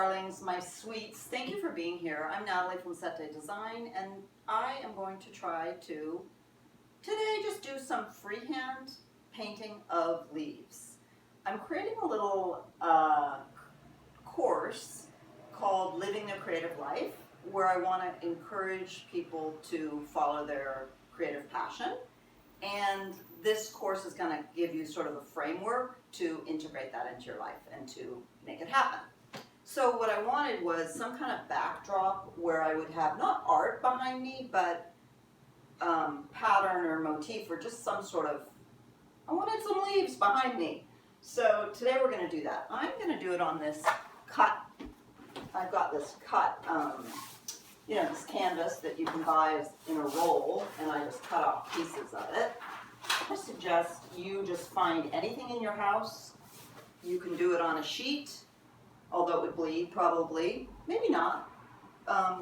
darlings, my sweets. Thank you for being here. I'm Natalie from Sette Design, and I am going to try to today just do some freehand painting of leaves. I'm creating a little course called Living Their Creative Life, where I want to encourage people to follow their creative passion. And this course is going to give you sort of a framework to integrate that into your life and to make it happen. So what I wanted was some kind of backdrop where I would have not art behind me, but pattern or motif, or just some sort of, I wanted some leaves behind me. So today we're going to do that. I'm going to do it on this cut. I've got this cut, this canvas that you can buy in a roll, and I just cut off pieces of it. I suggest you just find anything in your house. You can do it on a sheet, although it would bleed probably, maybe not,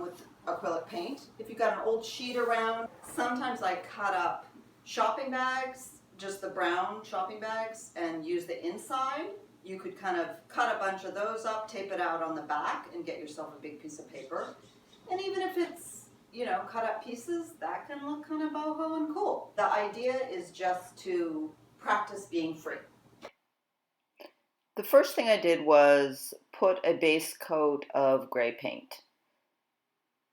with acrylic paint. If you've got an old sheet around, sometimes I cut up shopping bags, just the brown shopping bags, and use the inside. You could kind of cut a bunch of those up, tape it out on the back, and get yourself a big piece of paper. And even if it's, cut up pieces, that can look kind of boho and cool. The idea is just to practice being free. The first thing I did was put a base coat of gray paint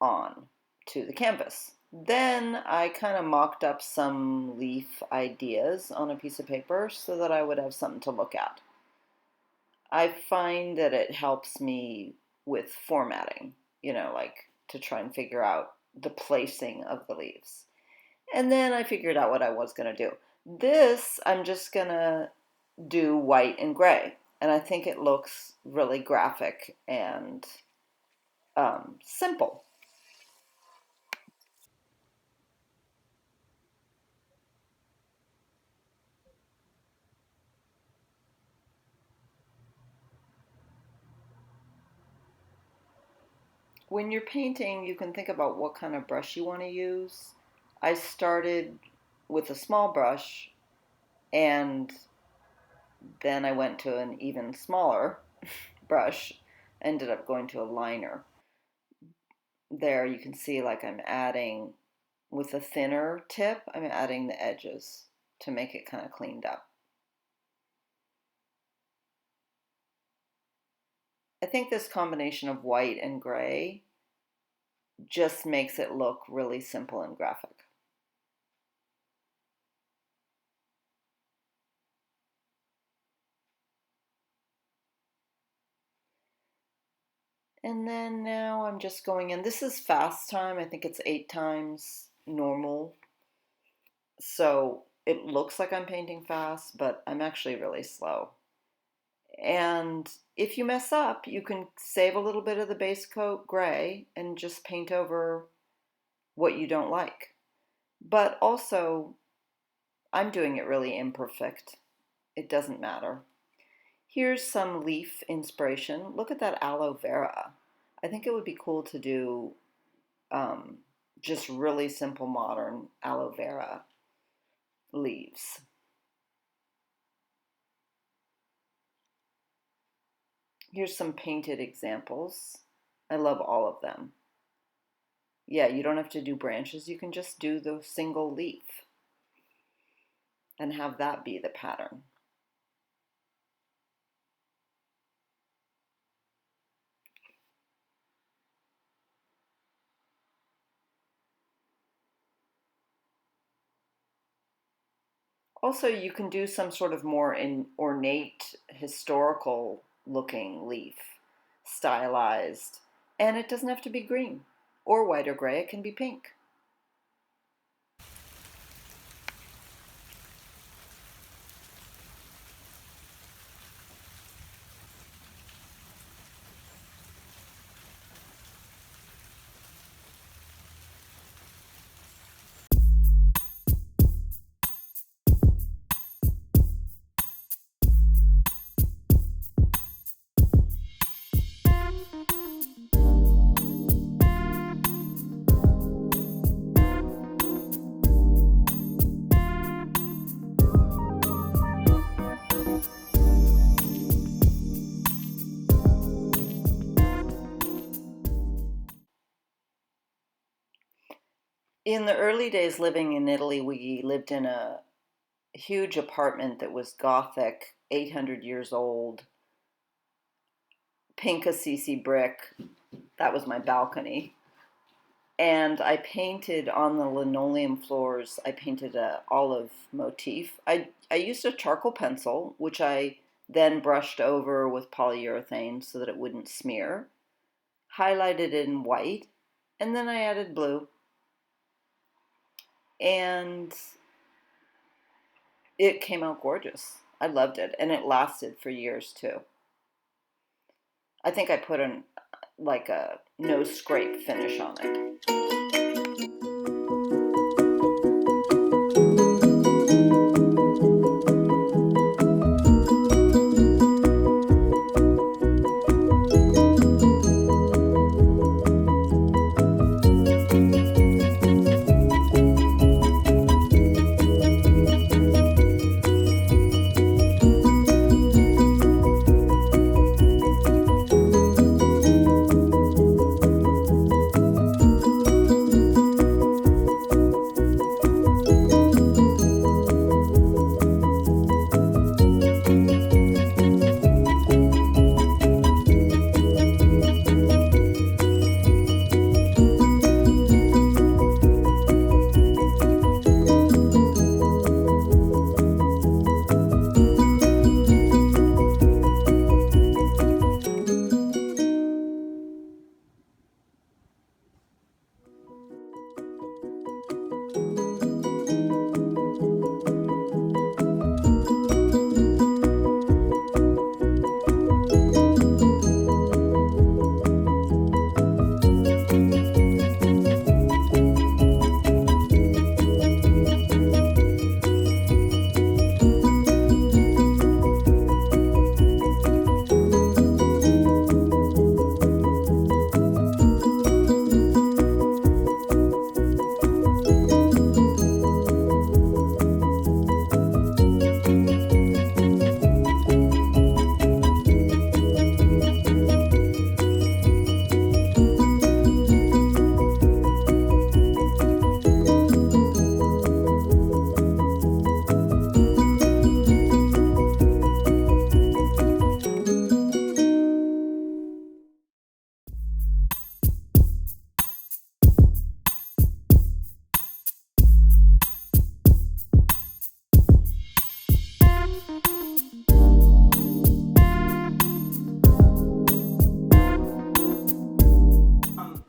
on to the canvas. Then I kind of mocked up some leaf ideas on a piece of paper so that I would have something to look at. I find that it helps me with formatting, like to try and figure out the placing of the leaves. And then I figured out what I was going to do. This, I'm just going to do white and gray. And I think it looks really graphic and simple. When you're painting, you can think about what kind of brush you want to use. I started with a small brush, and then I went to an even smaller brush, ended up going to a liner. There you can see like I'm adding, with a thinner tip, I'm adding the edges to make it kind of cleaned up. I think this combination of white and gray just makes it look really simple and graphic. And then now I'm just going in. This is fast time. I think it's 8 times normal. So it looks like I'm painting fast, but I'm actually really slow. And if you mess up, you can save a little bit of the base coat gray and just paint over what you don't like. But also, I'm doing it really imperfect. It doesn't matter. Here's some leaf inspiration. Look at that aloe vera. I think it would be cool to do just really simple modern aloe vera leaves. Here's some painted examples. I love all of them. Yeah, you don't have to do branches. You can just do the single leaf and have that be the pattern. Also, you can do some sort of more ornate, historical looking leaf, stylized, and it doesn't have to be green or white or gray. It can be pink. In the early days living in Italy, we lived in a huge apartment that was Gothic, 800 years old, pink Assisi brick. That was my balcony. And I painted on the linoleum floors, I painted a olive motif. I used a charcoal pencil, which I then brushed over with polyurethane so that it wouldn't smear, highlighted it in white, and then I added blue. And it came out gorgeous. I loved it, and it lasted for years too. I think I put in like a no scrape finish on it.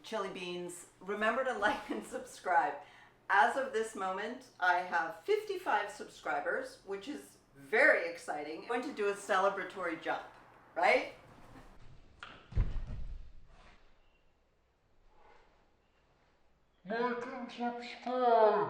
Chili beans. Remember to like and subscribe. As of this moment, I have 55 subscribers, which is very exciting. I'm going to do a celebratory jump, right? Like and subscribe.